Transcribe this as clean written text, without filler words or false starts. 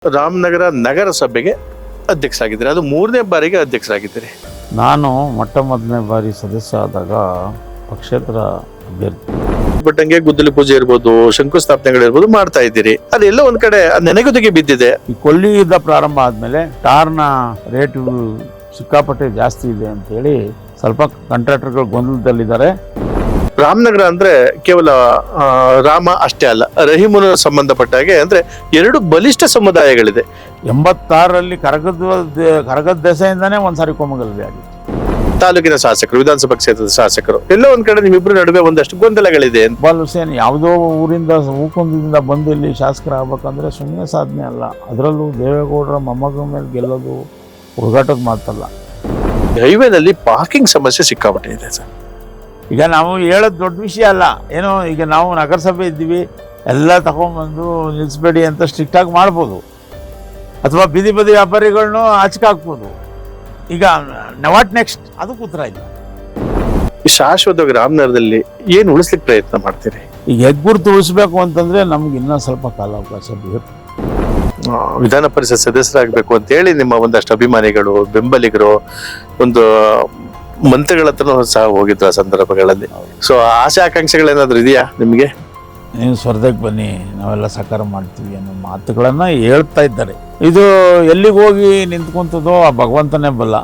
ರಾಮನಗರ ನಗರಸಭೆಗೆ ಅಧ್ಯಕ್ಷರಾಗಿದ್ದೀರಿ, ಅದು 3ನೇ ಬಾರಿಗೆ ಅಧ್ಯಕ್ಷರಾಗಿದ್ದೀರಿ. ನಾನು ಮೊದಲನೇ ಬಾರಿ ಸದಸ್ಯ ಆದಾಗ ಪಕ್ಷೇತರ ಅಭ್ಯರ್ಥಿ. ಬಟ್ಟಂಗೆ ಗುದ್ದಲಿ ಪೂಜೆ ಇರ್ಬೋದು, ಶಂಕುಸ್ಥಾಪನೆಗಳಿರ್ಬೋದು ಮಾಡ್ತಾ ಇದ್ದೀರಿ. ಅದೆಲ್ಲ ಒಂದ್ ಕಡೆ ನೆನೆಗುದಿಗೆ ಬಿದ್ದಿದೆ. ಈ ಕೊಲ್ಲಿ ಯುದ್ಧ ಪ್ರಾರಂಭ ಆದ್ಮೇಲೆ ಟಾರ್ನ ರೇಟು ಸಿಕ್ಕಾಪಟ್ಟೆ ಜಾಸ್ತಿ ಇದೆ ಅಂತ ಹೇಳಿ ಸ್ವಲ್ಪ ಕಾಂಟ್ರಾಕ್ಟರ್ಗಳು ಗೊಂದಲದಲ್ಲಿದ್ದಾರೆ. ರಾಮನಗರ ಅಂದ್ರೆ ಕೇವಲ ರಾಮ ಅಷ್ಟೇ ಅಲ್ಲ, ರಹೀಮನ ಸಂಬಂಧಪಟ್ಟ ಹಾಗೆ ಅಂದ್ರೆ 2 ಬಲಿಷ್ಠ ಸಮುದಾಯಗಳಿದೆ. 86ರಲ್ಲಿ ಕರಗದ ದೆಸೆಯಿಂದಾನೇ ಒಂದ್ಸಾರಿ ಕೋಮಗಲಭೆ ಆಗಿತ್ತು. ತಾಲೂಕಿನ ಶಾಸಕರು, ವಿಧಾನಸಭಾ ಕ್ಷೇತ್ರದ ಶಾಸಕರು, ಎಲ್ಲ ಒಂದ್ ಕಡೆ ನಿಮ್ಮಿಬ್ರು ನಡುವೆ ಒಂದಷ್ಟು ಗೊಂದಲಗಳಿದೆ. ಇಕ್ಬಾಲ್ ಹುಸೇನ್ ಯಾವುದೋ ಊರಿಂದ ಹೂಕುಂದದಿಂದ ಬಂದು ಇಲ್ಲಿ ಶಾಸಕರಾಗಬೇಕಂದ್ರೆ ಸುಮ್ಮನೆ ಸಾಧನೆ ಅಲ್ಲ. ಅದರಲ್ಲೂ ದೇವೇಗೌಡರ ಮೊಮ್ಮಗನ ಮೇಲೆ ಗೆಲ್ಲೋದು ಹುಡುಗಾಟದ ಮಾತಲ್ಲ. ಹೈವೇನಲ್ಲಿ ಪಾರ್ಕಿಂಗ್ ಸಮಸ್ಯೆ ಸಿಕ್ಕಾಪಟ್ಟೆ ಇದೆ ಸರ್. ಈಗ ನಾವು ಹೇಳೋದು ದೊಡ್ಡ ವಿಷಯ ಅಲ್ಲ. ಏನೋ ಈಗ ನಾವು ನಗರಸಭೆ ಇದ್ದೀವಿ, ಎಲ್ಲ ತಗೊಂಡ್ಬಂದು ನಿಲ್ಲಿಸ್ಬೇಡಿ ಅಂತ ಸ್ಟ್ರಿಕ್ಟಾಗಿ ಮಾಡ್ಬೋದು, ಅಥವಾ ಬೀದಿ ಬದಿ ವ್ಯಾಪಾರಿಗಳನ್ನೂ ಆಚೆ ಹಾಕ್ಬೋದು. ಈಗ ವಾಟ್ ನೆಕ್ಸ್ಟ್ ಅದಕ್ಕೆ ಉತ್ತರ ಇಲ್ಲ. ಶಾಶ್ವತವಾಗಿ ರಾಮನಗರದಲ್ಲಿ ಏನು ಉಳಿಸ್ಲಿಕ್ಕೆ ಪ್ರಯತ್ನ ಮಾಡ್ತೀರಿ? ಈಗ ಹೆಗ್ಗುರುತು ಉಳಿಸ್ಬೇಕು ಅಂತಂದ್ರೆ ನಮ್ಗೆ ಇನ್ನೂ ಸ್ವಲ್ಪ ಕಾಲಾವಕಾಶ ಬೇಕು. ವಿಧಾನ ಪರಿಷತ್ ಸದಸ್ಯರಾಗಬೇಕು ಅಂತ ಹೇಳಿ ನಿಮ್ಮ ಒಂದಷ್ಟು ಅಭಿಮಾನಿಗಳು, ಬೆಂಬಲಿಗರು, ಒಂದು ಮಂತ್ರಿಗಳ ಹತ್ರ ಸಹ ಹೋಗಿದ್ರು ಆ ಸಂದರ್ಭಗಳಲ್ಲಿ. ಸೊ ಆಸೆ ಆಕಾಂಕ್ಷೆಗಳೇನಾದ್ರೂ ಇದೆಯಾ ನಿಮಗೆ? ನೀವು ಸ್ಪರ್ಧೆಗೆ ಬನ್ನಿ, ನಾವೆಲ್ಲ ಸಹಕಾರ ಮಾಡ್ತೀವಿ ಅನ್ನೋ ಮಾತುಗಳನ್ನು ಹೇಳ್ತಾ ಇದ್ದಾರೆ. ಇದು ಎಲ್ಲಿಗೆ ಹೋಗಿ ನಿಂತ್ಕೊಂತದೋ ಆ ಭಗವಂತನೇ ಬಲ್ಲ.